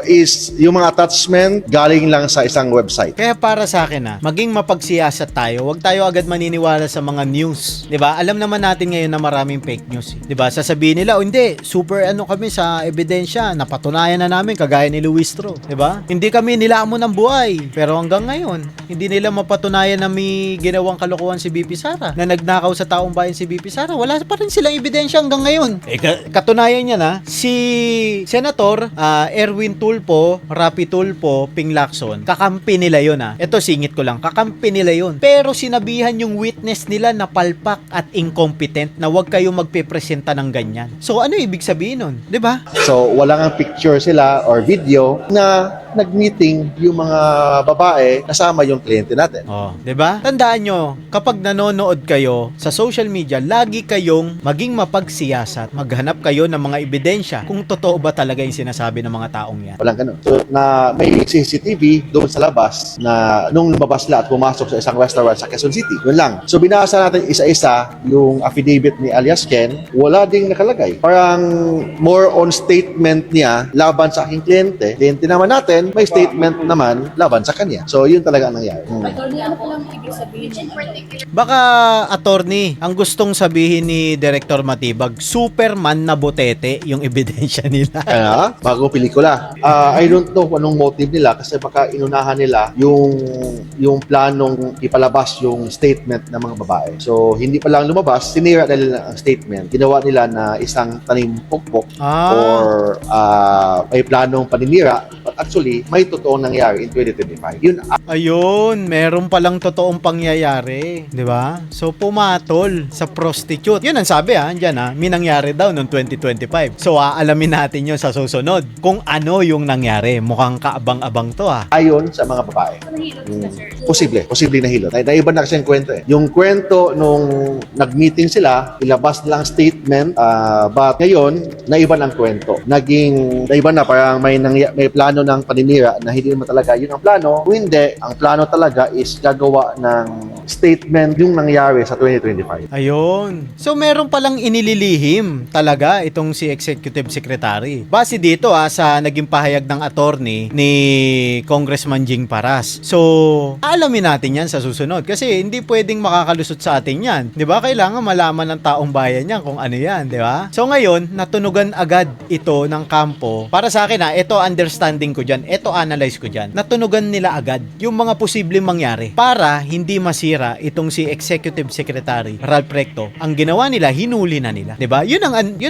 [SPEAKER 5] yung mga attachment galing lang sa isang website.
[SPEAKER 1] Kaya para sa akin maging mapagsiyasat tayo. Huwag tayo agad maniniwala sa mga news. 'Di ba? Alam naman natin ngayon na maraming fake news. 'Di ba? Sasabihin nila, hindi, super kami sa ebidensya, napatunayan na namin kagaya ni Luistro, 'di ba? Hindi kami nilamon ng buhay. Pero hanggang ngayon, hindi nila mapatunayan na may ginawang kalokohan si BP Sara, na nagnakaw sa taong bayan si BP Sara. Wala pa rin silang ebidensya hanggang ngayon. Katunayan niya na si Senator Erwin Tulfo, Rapi Tulfo, Ping Lacson, kakampi nila yun Ito singit ko lang, kakampi nila yun. Pero sinabihan yung witness nila na palpak at incompetent na wag kayo magpipresenta ng ganyan. So ano ibig sabihin nun? 'Di ba?
[SPEAKER 5] So, wala nga picture sila or video na nag-meeting yung mga babae kasama yung kliyente natin.
[SPEAKER 1] Oh, 'di ba? Tandaan nyo, kapag nanonood kayo sa social media, lagi kayong maging mapagsiyasat. Maghanap kayo ng mga ebidensya kung totoo ba talaga yung sinasabi ng mga taong yan.
[SPEAKER 5] Walang ganun. So, na may CCTV doon sa labas na nung lumabas sila at pumasok sa isang restaurant sa Quezon City. Yun lang. So, binasa natin isa-isa yung affidavit ni alias Ken. Wala ding nakalagay. Parang more on statement niya laban sa aking kliyente. Kliyente naman natin, may statement naman laban sa kanya. So, yun talaga ang nangyari.
[SPEAKER 6] Attorney, ano palang ibig sabihin in particular?
[SPEAKER 1] Baka, attorney, ang gustong sabihin ni Director Matibag, Superman na botete yung ebidensya nila.
[SPEAKER 5] Kaya, bago pelikula. I don't know kung anong motive nila kasi baka inunahan nila yung planong ipalabas yung statement ng mga babae. So, hindi pa lang lumabas, sinira nila ang statement. Ginawa nila na isang tanim pokpok or may planong paninira. But actually, possibly may totoong nangyari in 2025. Yun
[SPEAKER 1] Ayun, meron palang totoong pangyayari, 'di ba? So pumatol sa prostitute. 'Yun ang sabi diyan may nangyari daw noong 2025. So aalamin natin 'yon sa susunod kung ano yung nangyari. Mukhang kaabang-abang to
[SPEAKER 5] ayon sa mga babae.
[SPEAKER 6] Nahilot sila, sir.
[SPEAKER 5] Posible nahilot. Naiba na kasi ang kwento eh. Yung kwento nung nag-meeting sila, ilabas nilang statement, but ngayon, naiba ng kwento. Naiba na, parang may plano ng paninira na hindi naman talaga yun ang plano. Kung hindi, ang plano talaga is gagawa ng statement yung nangyari sa 2025.
[SPEAKER 1] Ayun. So meron palang inililihim talaga itong si Executive Secretary. Base dito sa naging pahayag ng attorney ni Congressman Jing Paras. So alamin natin yan sa susunod kasi hindi pwedeng makakalusot sa atin yan. 'Di ba? Kailangan malaman ng taong bayan yan kung ano yan, 'di ba? So ngayon, natunugan agad ito ng kampo. Para sa akin ito understanding ko diyan, ito analyze ko diyan. Natunugan nila agad yung mga posibleng mangyari para hindi masira itong si Executive Secretary Ralph Recto. Ang ginawa nila, hinuli na nila. 'Di ba? Yun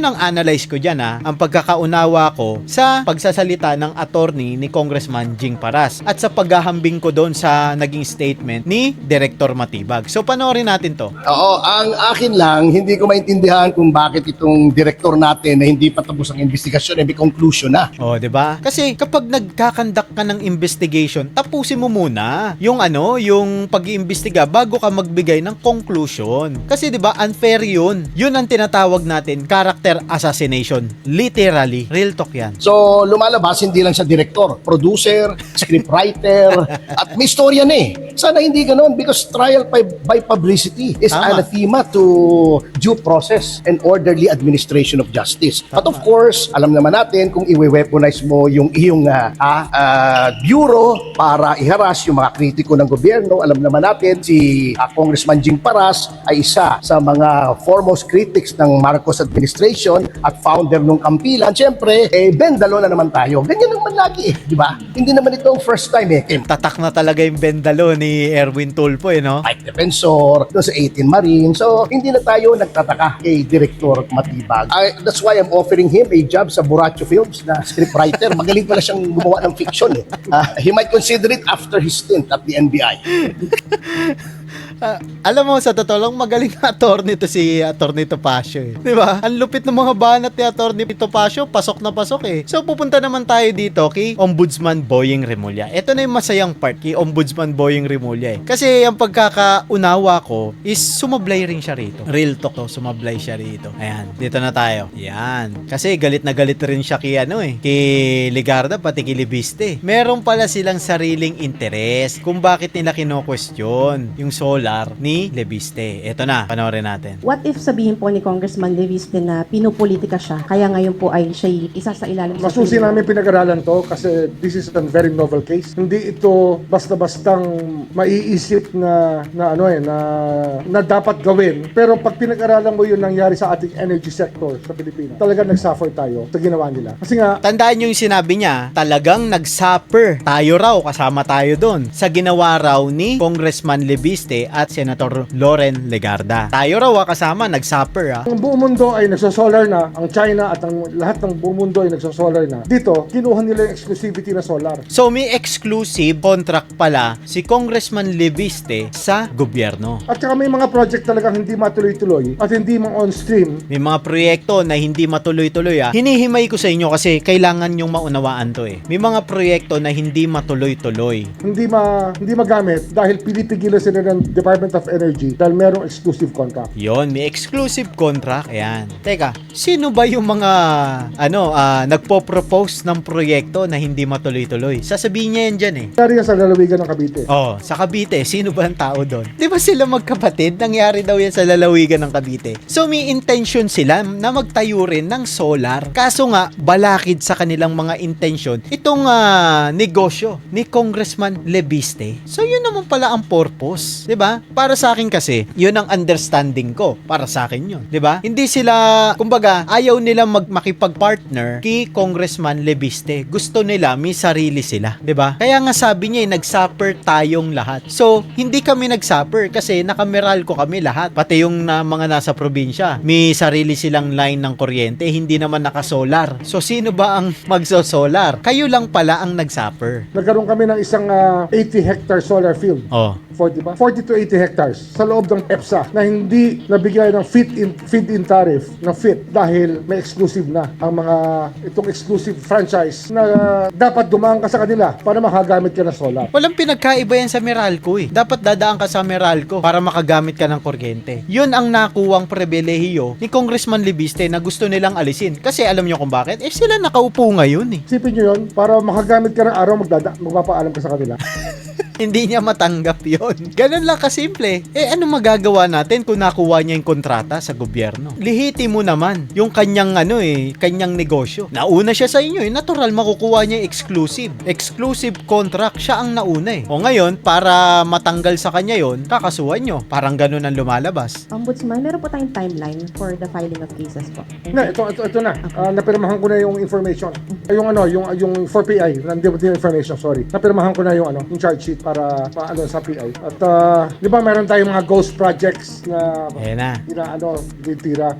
[SPEAKER 1] ang analyze ko diyan ang pagkakaunawa ko sa pagsasalita ng attorney ni Congressman Jing Paras at sa paghahambing ko doon sa naging statement ni Director Matibag. So panoorin natin to.
[SPEAKER 7] Oo, ang akin lang, hindi ko maintindihan kung bakit itong direktor natin na hindi pa tapos ang investigasyon, may conclusion na.
[SPEAKER 1] Oh, 'di ba? Kasi kapag nagkakandak ka ng investigation, tapusin mo muna yung yung pag-iimbestiga bago ka magbigay ng conclusion. Kasi 'di ba, unfair 'yun. 'Yun ang tinatawag natin character assassination. Literally, real talk 'yan.
[SPEAKER 7] So, lumalabas, hindi lang siya direktor, producer, scriptwriter, at may storya na Sana hindi ganoon because trial by publicity is
[SPEAKER 1] Tama.
[SPEAKER 7] anathema to due process and orderly administration of justice. But of course, alam naman natin kung i-weaponize mo yung iyong bureau para iharas yung mga kritiko ng gobyerno. Alam naman natin si Congressman Jing Paras ay isa sa mga foremost critics ng Marcos administration at founder ng Kampilan. Siyempre, bendalo na naman tayo. Ganyan naman lagi di ba? Hindi naman ito ang first time
[SPEAKER 1] Tatak na talaga yung bendalo ni Erwin Tulfo no?
[SPEAKER 7] Mike Defensor, doon sa 18 Marine. So, hindi na tayo nagtataka kay Director Matibag. That's why I'm offering him a job sa Buracho Films na scriptwriter. Magaling pala siyang gumawa ng fiction He might consider it after his stint at the NBI.
[SPEAKER 1] Alam mo, sa totoo lang, magaling na attorney to si Attorney Topacio Di ba? Ang lupit ng mga banat ni Attorney Topacio, pasok na pasok So pupunta naman tayo dito kay Ombudsman Boying Remulla. Ito na yung masayang part kay Ombudsman Boying Remulla Kasi ang pagkakaunawa ko is sumablay rin siya rito. Real talk to, sumablay siya rito. Ayan, dito na tayo. Yan. Kasi galit na galit rin siya kay kay Legarda pati kay Libiste. Meron pala silang sariling interest kung bakit nila kino-question yung solar ni Lebiste. Ito na, panoorin natin.
[SPEAKER 8] What if sabihin po ni Congressman Leviste na pinupolitika siya, kaya ngayon po ay siya isa sa ilalim sa
[SPEAKER 9] Masusi namin pinag-aralan to kasi this is a very novel case. Hindi ito basta-bastang maiisip na dapat gawin. Pero pag pinag-aralan mo yung nangyari sa ating energy sector sa Pilipinas, talagang nag-suffer tayo sa ginawa nila. Kasi nga,
[SPEAKER 1] tandaan nyo yung sinabi niya, talagang nag-suffer. Tayo raw, kasama tayo doon. Sa ginawa raw ni Congressman Lebiste at Senator Loren Legarda. Tayo raw kasama, nag-suffer
[SPEAKER 9] ang buong mundo ay nagsosolar na, ang China at ang lahat ng buong mundo ay nagsosolar na. Dito, kinuha nila yung exclusivity na solar.
[SPEAKER 1] So may exclusive contract pala si Congressman Lebiste sa gobyerno.
[SPEAKER 9] At saka may mga project talagang hindi matuloy-tuloy at hindi on stream.
[SPEAKER 1] May mga proyekto na hindi matuloy-tuloy Hinihimay ko sa inyo kasi kailangan nyong maunawaan to May mga proyekto na hindi matuloy-tuloy.
[SPEAKER 9] Hindi magamit dahil pinipigilan sila ng Department of Energy dahil merong exclusive contract.
[SPEAKER 1] Yon, may exclusive contract. Ayan. Teka, sino ba yung mga nagpo-propose ng proyekto na hindi matuloy-tuloy? Sasabihin niya yan dyan
[SPEAKER 9] Nangyari yan sa lalawigan ng Cavite.
[SPEAKER 1] Oh, sa Cavite, sino ba ang tao doon? Di ba sila magkapatid? Nangyari daw yan sa lalawigan ng Cavite. So may intention sila na magtayo rin ng solar. Kaso nga, balakid sa kanilang mga intention itong negosyo ni Congressman Lebiste. So yun naman pala ang purpose. Di ba? Para sa akin kasi, yun ang understanding ko. Para sa akin yun. 'Di ba? Hindi sila, kumbaga, ayaw nila makipag-partner kay Congressman Lebiste. Gusto nila may sarili sila. 'Di ba? Kaya nga sabi niya, nag-suffer tayong lahat. So, hindi kami nag-suffer kasi nakameral ko kami lahat. Pati yung mga nasa probinsya. May sarili silang line ng kuryente, hindi naman naka-solar. So, sino ba ang magso-solar? Kayo lang pala ang nag-suffer.
[SPEAKER 9] Nagkaroon kami ng isang 80-hectare solar field.
[SPEAKER 1] Oh.
[SPEAKER 9] 40 ba? 40 to 80 hectares sa loob ng EPSA na hindi nabigay ng feed-in tariff na FIT dahil may exclusive na ang mga itong exclusive franchise na dapat dumaan ka sa kanila para makagamit ka ng solar.
[SPEAKER 1] Walang pinagkaiba yan sa Meralco eh. Dapat dadaan ka sa Meralco para makagamit ka ng kuryente. Yun ang nakuwang pribilehiyo ni Congressman Lebiste na gusto nilang alisin. Kasi alam nyo kung bakit? Eh sila nakaupo ngayon eh.
[SPEAKER 9] Isipin nyo yun, para makagamit ka ng araw, magpapaalam ka sa kanila.
[SPEAKER 1] Hindi niya matanggap yon. Ganun lang kasimple. Eh ano magagawa natin kung nakuha niya yung kontrata sa gobyerno? Lihiti mo naman yung kanyang kanyang negosyo. Nauna siya sa inyo eh. Natural makukuha niya yung exclusive. Exclusive contract. Siya ang nauna eh. O ngayon, para matanggal sa kanya yon, kakasuhan nyo. Parang ganun ang lumalabas.
[SPEAKER 8] Ombudsman, meron po tayong timeline for the filing of cases po.
[SPEAKER 9] Na, ito na. Napirmahan ko na yung information. Yung 4PI, yung information, sorry. Napirmahan ko na yung charge sheet para sa PI. At di ba meron tayong mga ghost projects na tira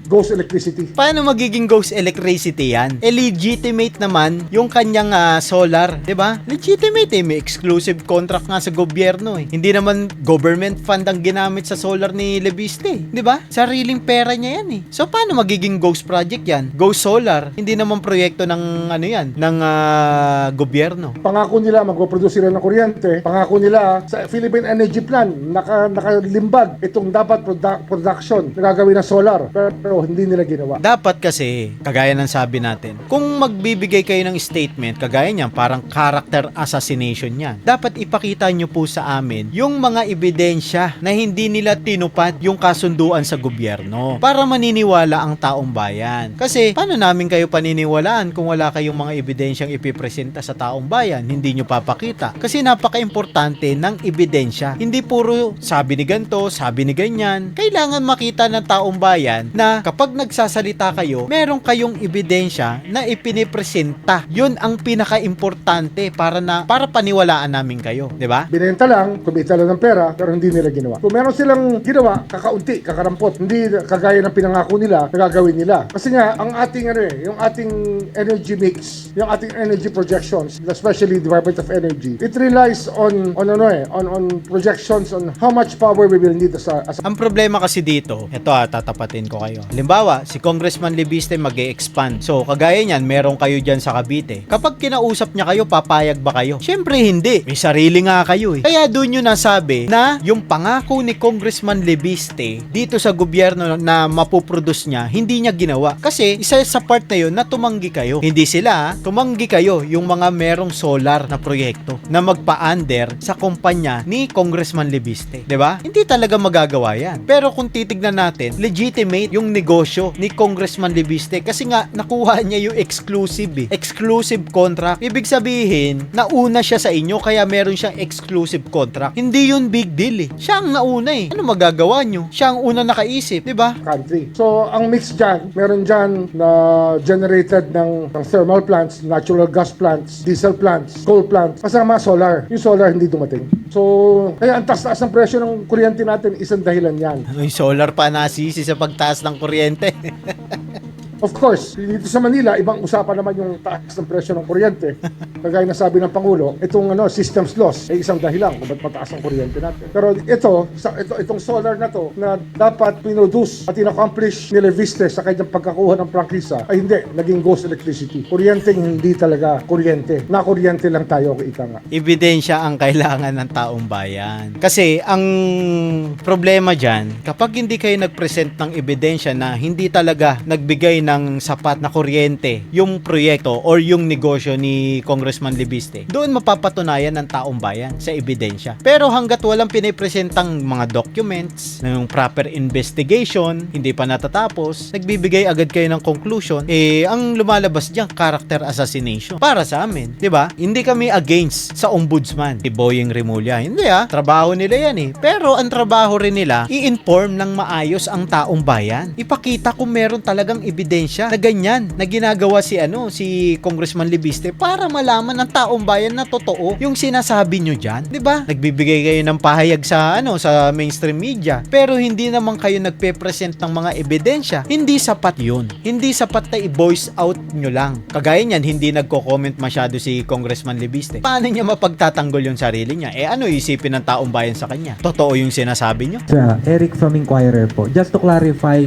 [SPEAKER 9] ghost electricity.
[SPEAKER 1] Paano magiging ghost electricity yan? Eh legitimate naman yung kanyang solar, 'di ba? Legitimate eh, may exclusive contract nga sa gobyerno eh. Hindi naman government fund ang ginamit sa solar ni Lebiste, 'di ba? Sariling pera niya yan eh. So paano magiging ghost project yan? Ghost solar, hindi naman proyekto ng ng gobyerno.
[SPEAKER 9] Pangako nila magpo-produce sila ng kuryente. Pangako nila sa Philippine Energy Plan nakalimbag itong dapat production na gagawin ng solar. Pero hindi nila ginawa.
[SPEAKER 1] Dapat kasi, kagaya ng sabi natin, kung magbibigay kayo ng statement, kagaya niyan, parang character assassination yan. Dapat ipakita nyo po sa amin yung mga ebidensya na hindi nila tinupad yung kasunduan sa gobyerno para maniniwala ang taong bayan. Kasi, paano namin kayo paniniwalaan kung wala kayong mga ebidensyang ipipresenta sa taong bayan? Hindi nyo papakita. Kasi napaka-importante ng ebidensya. Hindi puro sabi ni ganto, sabi ni ganyan. Kailangan makita ng taong bayan na kapag nagsasalita kayo, meron kayong ebidensya na ipinipresenta. Yun ang pinaka-importante para paniwalaan namin kayo, 'di ba?
[SPEAKER 9] Binenta lang, kumita lang ng pera, pero hindi nila ginawa. Kung meron silang ginawa, kakaunti, kakarampot. Hindi kagaya ng pinangako nila, nagagawin nila. Kasi nga, ang ating yung ating energy mix, yung ating energy projections, especially Department of Energy, it relies on projections on how much power we will need as
[SPEAKER 1] Ang problema kasi dito, ito tatapatin ko kayo. Halimbawa, si Congressman Lebiste mag-e-expand. So, kagaya niyan, meron kayo dyan sa Cavite. Kapag kinausap niya kayo, papayag ba kayo? Siyempre hindi. May sarili nga kayo eh. Kaya doon nyo nasabi na yung pangako ni Congressman Lebiste dito sa gobyerno na mapuproduce niya, hindi niya ginawa. Kasi isa sa part na yun na tumanggi kayo. Hindi sila, tumanggi kayo yung mga merong solar na proyekto na magpa-under sa kumpanya ni Congressman Lebiste. 'Di ba? Hindi talaga magagawa yan. Pero kung titignan natin, legitimate yung negosyo ni Congressman Lebiste kasi nga nakuha niya yung exclusive exclusive contract. Ibig sabihin, nauna siya sa inyo kaya meron siyang exclusive contract. Hindi yun big deal eh. Siya ang nauna eh. Ano magagawa nyo? Siya ang una nakaisip, di ba?
[SPEAKER 9] country. So, ang mix dyan, meron dyan na generated ng thermal plants, natural gas plants, diesel plants, coal plants, kasama solar. Yung solar hindi dumating. So, kaya ang taas-taas ng presyo ng kuryente natin, isang dahilan yan.
[SPEAKER 1] Yung solar pa nasisi sa pagtaas ng kuryente.
[SPEAKER 9] Of course, dito sa Manila, ibang usapan naman yung taas ng presyo ng kuryente. Kagaya na sabi ng Pangulo, itong systems loss ay isang dahilan kung ba't mataas ang kuryente natin. Pero itong solar na to na dapat pinroduce at in-accomplish ni Leviste sa kanyang pagkakuha ng prangkisa ay hindi, naging ghost electricity. Kuryenteng hindi talaga kuryente. Nakuryente lang tayo, ika nga.
[SPEAKER 1] Ebidensya ang kailangan ng taong bayan. Kasi ang problema dyan, kapag hindi kayo nag-present ng ebidensya na hindi talaga nagbigay ng sapat na kuryente yung proyekto or yung negosyo ni Congressman Libiste, doon mapapatunayan ng taong bayan sa ebidensya. Pero hanggat walang pinipresentang mga documents ng proper investigation, hindi pa natatapos, nagbibigay agad kayo ng conclusion, ang lumalabas diyan character assassination para sa amin, 'di ba? Hindi kami against sa ombudsman, si Boying Remulla. Hindi trabaho nila yan Pero ang trabaho rin nila, i-inform ng maayos ang taong bayan. Ipakita kung meron talagang ebidensya na ganyan na ginagawa si Congressman Libiste para malaman ng taong bayan na totoo yung sinasabi nyo diyan, 'di ba? Nagbibigay kayo ng pahayag sa sa mainstream media, pero hindi naman kayo nagpe-present ng mga ebidensya. Hindi sapat 'yun. Hindi sapat na i-voice out nyo lang. Kagaya niyan, hindi nagko-comment masyado si Congressman Libiste. Paano niya mapagtatanggol yung sarili niya? Ano isipin ng taong bayan sa kanya? Totoo yung sinasabi nyo?
[SPEAKER 10] Eric from Inquirer po. Just to clarify,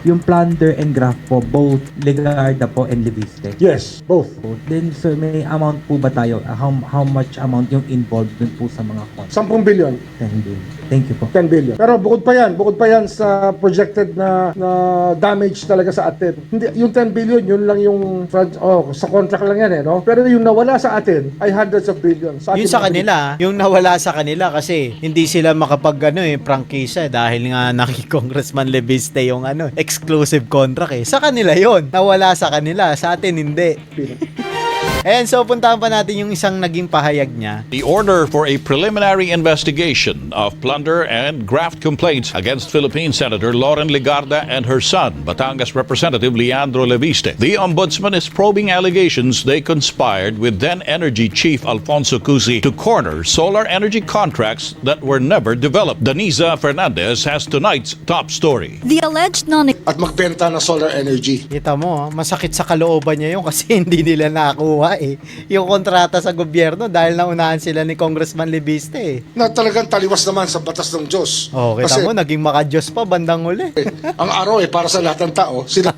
[SPEAKER 10] yung plunder and graft po, both Legarda po and Libiste.
[SPEAKER 9] Yes, both.
[SPEAKER 10] Then, so may amount po ba tayo? How much amount yung involved dun po sa mga cost?
[SPEAKER 9] 10 billion.
[SPEAKER 10] 10 billion. Thank you po.
[SPEAKER 9] 10 billion. Pero bukod pa yan sa projected na damage talaga sa atin. Hindi, yung 10 billion, yun lang yung sa contract lang yan no? Pero yung nawala sa atin ay hundreds of billions.
[SPEAKER 1] Yun sa kanila, yung nawala sa kanila kasi hindi sila makapag prangkisa dahil nga Congressman Libiste yung exclusive contract Sa kanila yon, nawala sa kanila, sa atin hindi. And so puntahan pa natin yung isang naging pahayag niya.
[SPEAKER 11] The order for a preliminary investigation of plunder and graft complaints against Philippine Senator Loren Legarda and her son, Batangas Representative Leandro Leviste. The ombudsman is probing allegations they conspired with then Energy Chief Alfonso Cusi to corner solar energy contracts that were never developed. Deniza Fernandez has tonight's top story.
[SPEAKER 12] The alleged
[SPEAKER 7] At magbenta ng solar energy.
[SPEAKER 1] Kita mo, masakit sa kalooban niya yun kasi hindi nila nakuha yung kontrata sa gobyerno dahil naunahan sila ni Congressman Libiste
[SPEAKER 7] Na talagang taliwas naman sa batas ng Diyos.
[SPEAKER 1] Kita mo, naging makadiyos pa bandang huli.
[SPEAKER 7] Ang araw para sa lahat ng tao, sila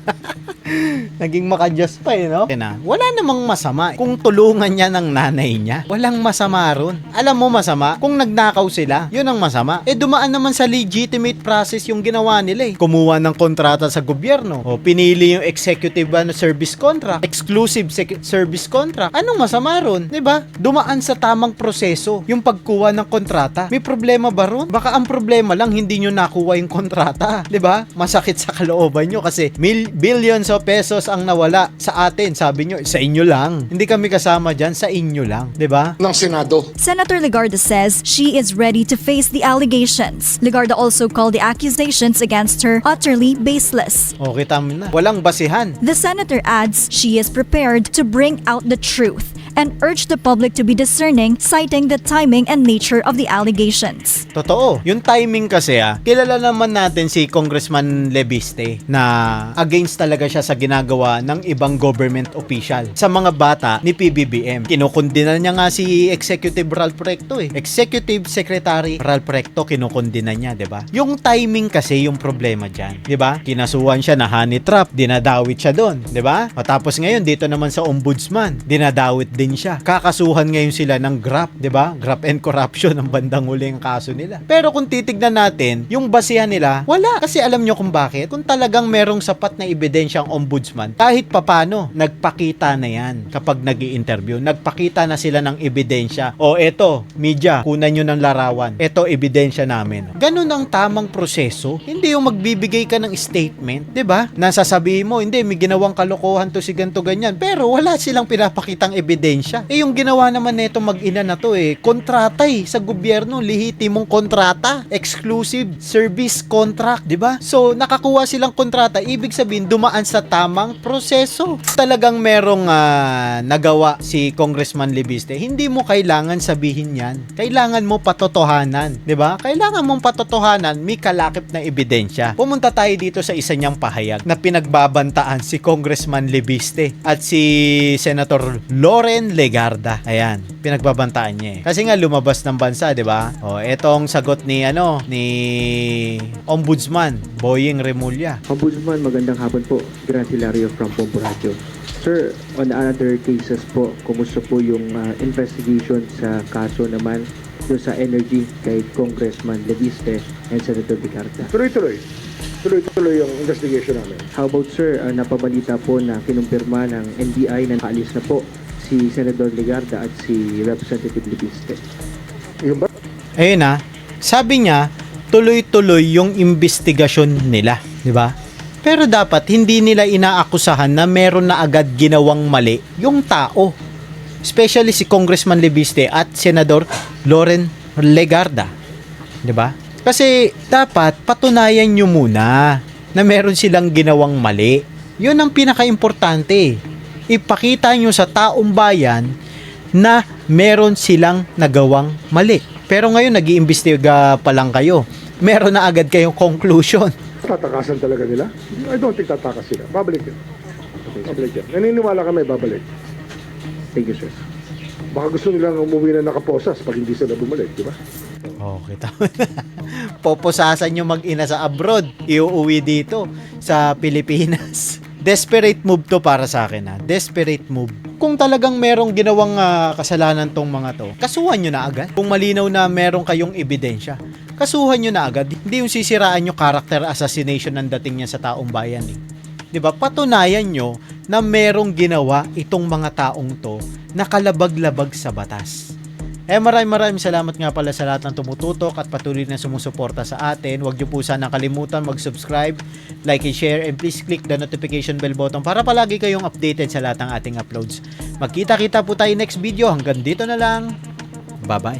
[SPEAKER 1] naging makadiyos pa no? Wala namang masama kung tulungan niya ng nanay niya. Walang masama ron. Alam mo masama? Kung nagnakaw sila, yun ang masama. Dumaan naman sa legitimate process yung ginawa nila Kumuha ng kontrata sa gobyerno. Pinili yung executive service contract, exclusive service contract. Anong masama ron? 'Di ba? Dumaan sa tamang proseso yung pagkuha ng kontrata. May problema ba ron? Baka ang problema lang hindi nyo nakuha yung kontrata. 'Di ba? Masakit sa kalooban nyo kasi billions of pesos ang nawala sa atin. Sabi nyo, sa inyo lang. Hindi kami kasama dyan, sa inyo lang. 'Di ba?
[SPEAKER 7] ng Senado.
[SPEAKER 12] Senator Legarda says she is ready to face the allegations. Legarda also called the accusations against her utterly baseless.
[SPEAKER 1] Kita mo na. Walang basihan.
[SPEAKER 12] The senator adds she is prepared to bring out the truth and urge the public to be discerning, citing the timing and nature of the allegations.
[SPEAKER 1] Totoo. Yung timing kasi kilala naman natin si Congressman Libiste na against talaga siya sa ginagawa ng ibang government official sa mga bata ni PBBM. Kinukundina niya nga si Executive Ralph Recto Executive Secretary Ralph Recto kinukundina niya, 'di ba? Yung timing kasi yung problema diyan, 'di ba? Kinasuhan siya na honey trap, dinadawit siya doon, 'di ba? Tapos ngayon dito naman sa ombudsman, dinadawit din siya. Kakasuhan ngayon sila ng graft, 'di ba? Graft and corruption ang bandang huli ang kaso nila. Pero kung titignan natin, yung basihan nila, wala. Kasi alam nyo kung bakit? Kung talagang merong sapat na ebidensya ang ombudsman, kahit papano, nagpakita na yan kapag nag-i-interview. Nagpakita na sila ng ebidensya. Eto, media, kunan nyo ng larawan. Eto, ebidensya namin. Ganun ang tamang proseso. Hindi yung magbibigay ka ng statement, 'di ba? Nasasabihin mo, hindi, may ginawang kalokohan to si ganto ganyan. Pero wala silang pinapakitang ebidensya. Yung ginawa naman nito mag-ina na to kontrata sa gobyerno, lehitimong kontrata, exclusive service contract, 'di ba? So nakakuha silang kontrata, ibig sabihin dumaan sa tamang proseso. Talagang merong nagawa si Congressman Libiste. Hindi mo kailangan sabihin 'yan. Kailangan mo patotohanan, 'di ba? Kailangan mong patotohanan, may kalakip na ebidensya. Pumunta tayo dito sa isa niyang pahayag na pinagbabantaan si Congressman Libiste at si Senator Loren Legarda. Ayan, pinagbabantaan niya Kasi nga lumabas ng bansa, 'di ba? Etong sagot ni Ombudsman Boying Remulla.
[SPEAKER 10] Ombudsman, magandang hapon po. Grant Hilario from Pombo Radio. Sir, on other cases po, kumusta po yung investigation sa kaso naman doon sa energy kay Congressman Leviste and Senator Legarda?
[SPEAKER 9] Tuloy-tuloy. tuloy-tuloy yung investigation namin.
[SPEAKER 10] How about sir, napabalita po na kinumpirma ng NBI na nakaalis na po si Senador Legarda at si Representative Libiste.
[SPEAKER 9] Yung ba?
[SPEAKER 1] Ayun na, sabi niya, tuloy-tuloy yung investigasyon nila, di ba? Pero dapat hindi nila inaakusahan na meron na agad ginawang mali yung tao. Especially si Congressman Libiste at Senador Loren Legarda, di ba? Kasi dapat patunayan nyo muna na meron silang ginawang mali. Yun ang pinaka-importante. Ipakita nyo sa taong bayan na meron silang nagawang mali. Pero ngayon nag-iimbestiga pa lang kayo. Meron na agad kayong conclusion.
[SPEAKER 9] Tatakasan talaga nila? I don't think tatakas sila. Babalik yun. Babalik yan. Naniniwala kami, babalik.
[SPEAKER 10] Thank you, sir.
[SPEAKER 9] Baka gusto nilang umuwi na nakaposas pag hindi sila bumalik, di ba?
[SPEAKER 1] Okay, tama na. Poposasan yung mag-ina sa abroad. Iuuwi dito sa Pilipinas. Desperate move to para sa akin ha. Desperate move. Kung talagang merong ginawang kasalanan tong mga to, kasuhan nyo na agad. Kung malinaw na merong kayong ebidensya, kasuhan nyo na agad. Hindi yung sisiraan yung character assassination ng dating niya sa taong bayan eh. 'Di ba? Patunayan nyo na merong ginawa itong mga taong to na kalabag-labag sa batas. Maraming salamat nga pala sa lahat ng tumututok at patuloy na sumusuporta sa atin. Huwag niyo po sana kalimutan mag-subscribe, like and share, and please click the notification bell button para palagi kayong updated sa lahat ng ating uploads. Magkita-kita po tayo next video. Hanggang dito na lang. Bye-bye.